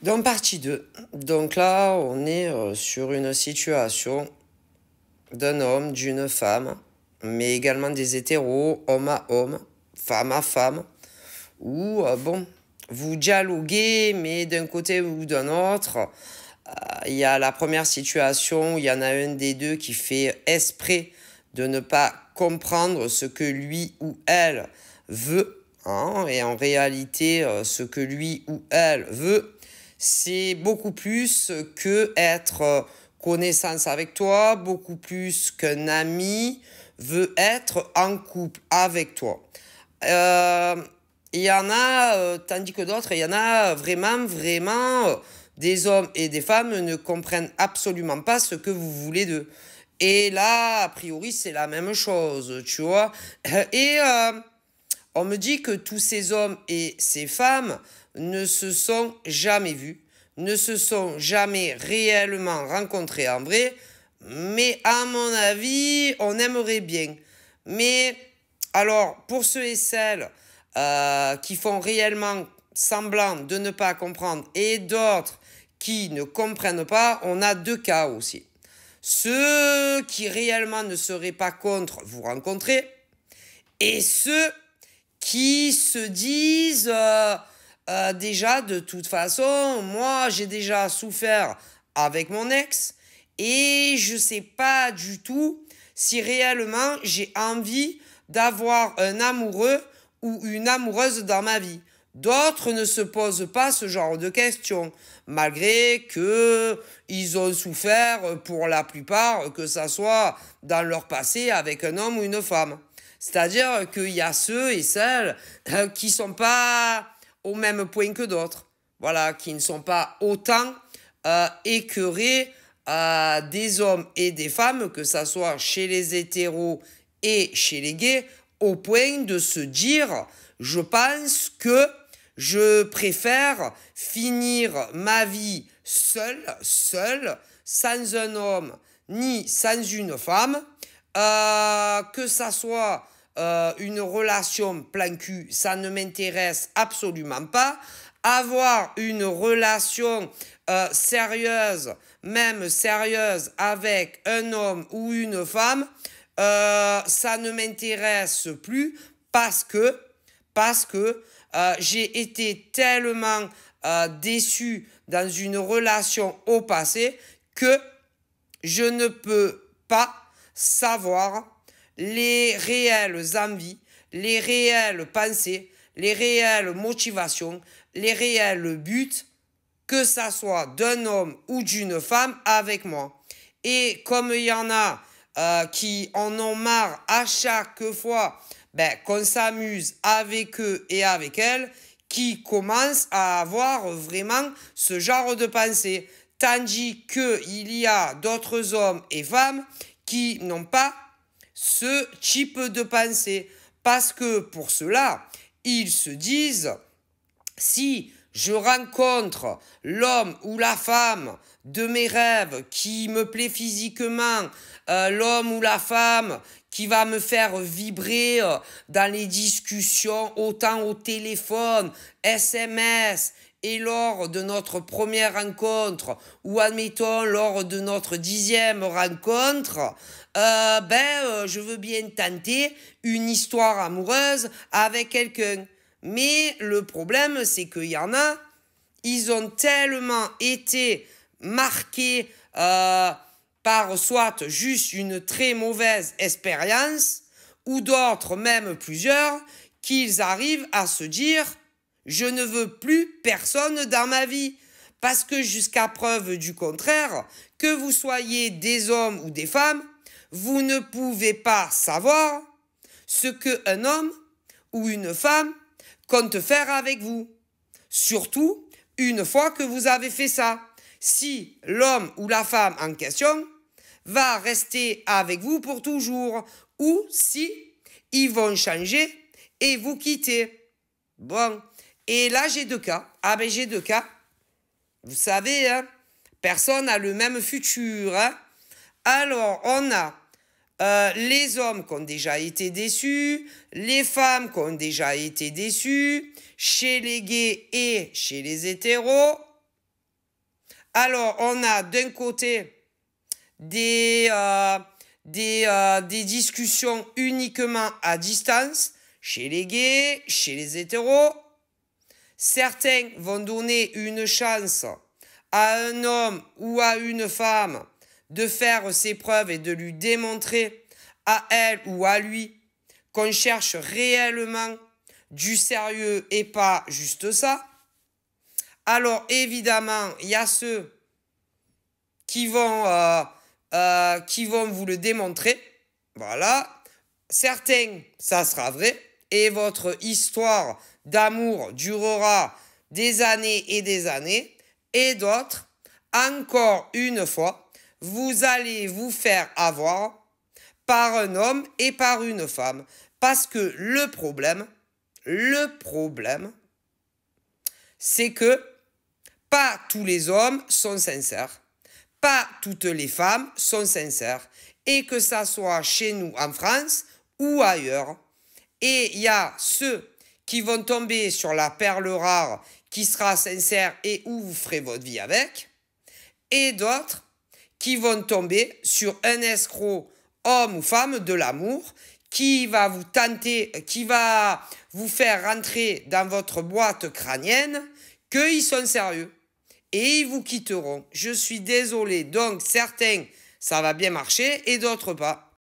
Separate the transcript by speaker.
Speaker 1: Dans partie 2, donc là, on est sur une situation d'un homme, d'une femme, mais également des hétéros, homme à homme, femme à femme, où, bon, vous dialoguez, mais d'un côté ou d'un autre, il y a la première situation où il y en a un des deux qui fait exprès de ne pas comprendre ce que lui ou elle veut, hein, et en réalité, ce que lui ou elle veut, c'est beaucoup plus que être connaissance avec toi, beaucoup plus qu'un ami veut être en couple avec toi. Euh, il y en a, tandis que d'autres, il y en a vraiment, des hommes et des femmes ne comprennent absolument pas ce que vous voulez d'eux. Et là, a priori, c'est la même chose, tu vois. Et on me dit que tous ces hommes et ces femmes ne se sont jamais vus, ne se sont jamais réellement rencontrés en vrai, mais à mon avis, on aimerait bien. Mais alors, pour ceux et celles qui font réellement semblant de ne pas comprendre et d'autres qui ne comprennent pas, on a deux cas aussi. Ceux qui réellement ne seraient pas contre vous rencontrer et ceux qui se disent déjà de toute façon, moi j'ai déjà souffert avec mon ex et je sais pas du tout si réellement j'ai envie d'avoir un amoureux ou une amoureuse dans ma vie. D'autres ne se posent pas ce genre de questions, malgré que ils ont souffert pour la plupart, que ça soit dans leur passé avec un homme ou une femme. C'est-à-dire qu'il y a ceux et celles qui sont pas au même point que d'autres. Voilà, qui ne sont pas autant écœurés des hommes et des femmes, que ça soit chez les hétéros et chez les gays, au point de se dire, je pense que je préfère finir ma vie seul, sans un homme ni sans une femme, que ça soit une relation plan cul, ça ne m'intéresse absolument pas. Avoir une relation sérieuse, même sérieuse, avec un homme ou une femme, ça ne m'intéresse plus parce que j'ai été tellement déçu dans une relation au passé que je ne peux pas savoir les réelles envies, les réelles pensées, les réelles motivations, les réels buts, que ça soit d'un homme ou d'une femme avec moi. Et comme il y en a qui en ont marre à chaque fois qu'on s'amuse avec eux et avec elles, qui commencent à avoir vraiment ce genre de pensée. Tandis qu'il y a d'autres hommes et femmes qui n'ont pas ce type de pensée. Parce que pour cela, ils se disent, si je rencontre l'homme ou la femme de mes rêves qui me plaît physiquement, l'homme ou la femme qui va me faire vibrer dans les discussions, autant au téléphone, SMS, et lors de notre première rencontre, ou admettons lors de notre 10e rencontre, je veux bien tenter une histoire amoureuse avec quelqu'un. Mais le problème, c'est qu'il y en a, ils ont tellement été marqués par soit juste une très mauvaise expérience, ou d'autres, même plusieurs, qu'ils arrivent à se dire « je ne veux plus personne dans ma vie ». Parce que jusqu'à preuve du contraire, que vous soyez des hommes ou des femmes, vous ne pouvez pas savoir ce qu'un homme ou une femme compte faire avec vous. Surtout une fois que vous avez fait ça. Si l'homme ou la femme en question va rester avec vous pour toujours, ou si ils vont changer et vous quitter. Bon, et là j'ai deux cas. J'ai deux cas. Vous savez, hein, personne n'a le même futur. Hein. Alors, on a les hommes qui ont déjà été déçus, les femmes qui ont déjà été déçues, chez les gays et chez les hétéros. Alors, on a d'un côté des discussions uniquement à distance, chez les gays, chez les hétéros. Certains vont donner une chance à un homme ou à une femme de faire ses preuves et de lui démontrer à elle ou à lui qu'on cherche réellement du sérieux et pas juste ça. Alors évidemment, il y a ceux qui vont vous le démontrer. Voilà. Certains, ça sera vrai. Et votre histoire d'amour durera des années et des années. Et d'autres, encore une fois, vous allez vous faire avoir par un homme et par une femme. Parce que le problème, c'est que pas tous les hommes sont sincères. Pas toutes les femmes sont sincères. Et que ça soit chez nous en France ou ailleurs. Et il y a ceux qui vont tomber sur la perle rare qui sera sincère et où vous ferez votre vie avec. Et d'autres qui vont tomber sur un escroc, homme ou femme de l'amour, qui va vous tenter, qui va vous faire rentrer dans votre boîte crânienne qu'ils sont sérieux. Et ils vous quitteront. Je suis désolé. Donc, certains, ça va bien marcher et d'autres pas.